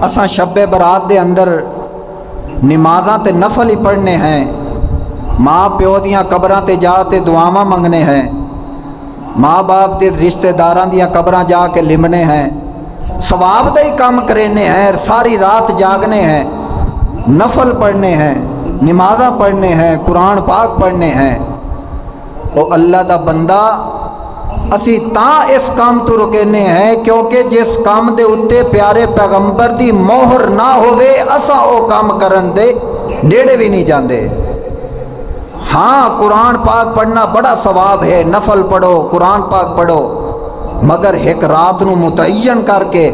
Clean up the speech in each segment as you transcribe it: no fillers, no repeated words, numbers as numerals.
اساں شب برات دے اندر نمازاں تے نفل ہی پڑھنے ہیں، ماں پیو دیاں قبراں تے جا تے دعاواں منگنے ہیں، ماں باپ دے رشتہ داراں دیاں قبراں جا کے لمنے ہیں، ثواب دا ہی کام کرنے ہیں، ساری رات جاگنے ہیں، نفل پڑھنے ہیں، نمازاں پڑھنے ہیں، قرآن پاک پڑھنے ہیں۔ او اللہ دا بندہ اسی تاں اس کام تو رکینے ہیں کیونکہ جس کام دے اتے پیارے پیغمبر دی مہر نہ ہوئے اساں او کام کرن دے نیڑے بھی نہیں جاندے۔ ہاں قرآن پاک پڑھنا بڑا ثواب ہے، نفل پڑھو، قرآن پاک پڑھو، مگر ایک رات نو متعین کر کے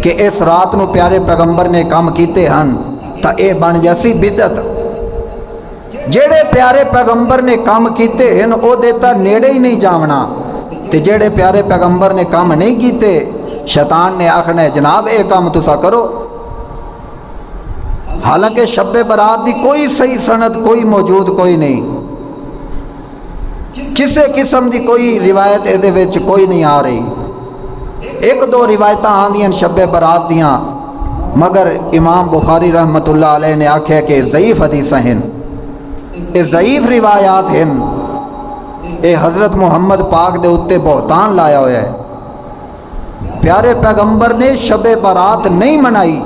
کہ اس رات نو پیارے پیغمبر نے کام کیتے ہن تا اے بن جیسی بدعت۔ جیڑے پیارے پیغمبر نے کام کیتے ہیں او دیتا نیڑے ہی نہیں جاونا، تے جیڑے پیارے پیغمبر نے کام نہیں کیتے شیطان نے آخنا ہے جناب اے کام تسا کرو۔ حالانکہ شب برات دی کوئی صحیح سند کوئی موجود کوئی نہیں، کسے قسم دی کوئی روایت اے دے وچ کوئی نہیں آ رہی۔ ایک دو روایتاں آندیاں شب برات دیاں، مگر امام بخاری رحمت اللہ علیہ نے آکھیا کہ ضعیف حدیثاں ہیں، اے ضعیف روایات ہیں، اے حضرت محمد پاک دے اتے بہتان لایا ہوا ہے۔ پیارے پیغمبر نے شب برات نہیں منائی،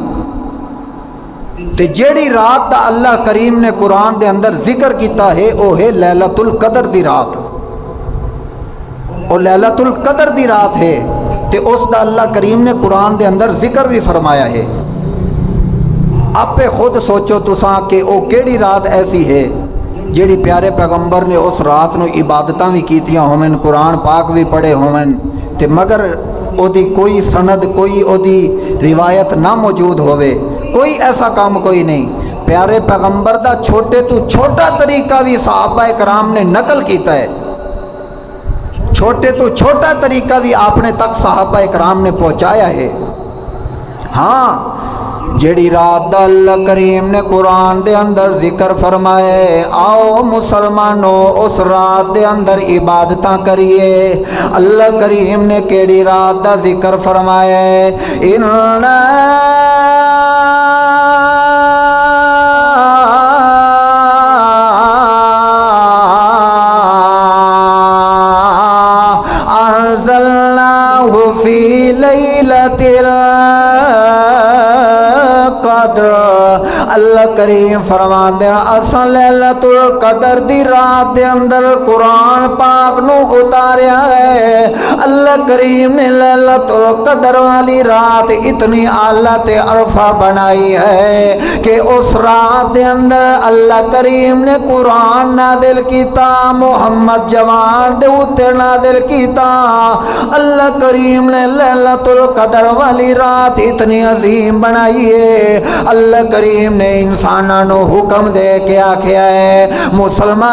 تے جیڑی رات دا اللہ کریم نے قرآن دے اندر ذکر کیتا ہے او ہے لیلۃ القدر دی رات، او لیلۃ القدر دی رات ہے تے اس دا اللہ کریم نے قرآن دے اندر ذکر بھی فرمایا ہے۔ آپ پہ خود سوچو تساں کہ او کیڑی رات ایسی ہے جیڑی پیارے پیغمبر نے اس رات نو عبادتاں بھی کیتیاں ہومن، قرآن پاک بھی پڑھے ہومن، تے مگر او دی کوئی سند کوئی او دی روایت نہ موجود ہوئے، کوئی ایسا کام کوئی نہیں۔ پیارے پیغمبر دا چھوٹے تو چھوٹا طریقہ بھی صحابہ کرام نے نقل کیتا ہے، چھوٹے تو چھوٹا طریقہ بھی آپ نے تک صحابہ کرام نے پہنچایا ہے۔ ہاں جیڑی رات دا اللہ کریم نے قرآن دے اندر ذکر فرمائے آؤ مسلمانوں اس رات دے اندر عبادتاں کریے، اللہ کریم نے کیڑی رات دا ذکر فرمائے انزلناہ فی لیلۃ القدر، اللہ کریم فرمان دے اساں لیلۃ القدر دی رات دے اندر قرآن پاک نو اتاریا ہے۔ اللہ کریم نے لیلۃ القدر والی رات اتنی اعلیٰ تے عرفہ بنائی ہے کہ اس رات دے اندر اللہ کریم نے قرآن نازل کیتا، محمد جوان دے اوتے نازل کیتا۔ اللہ کریم نے لیلۃ القدر والی رات اتنی عظیم بنائی ہے، اللہ کریم نے انسانوں حکم دے کے آکھیا ہے مسلمان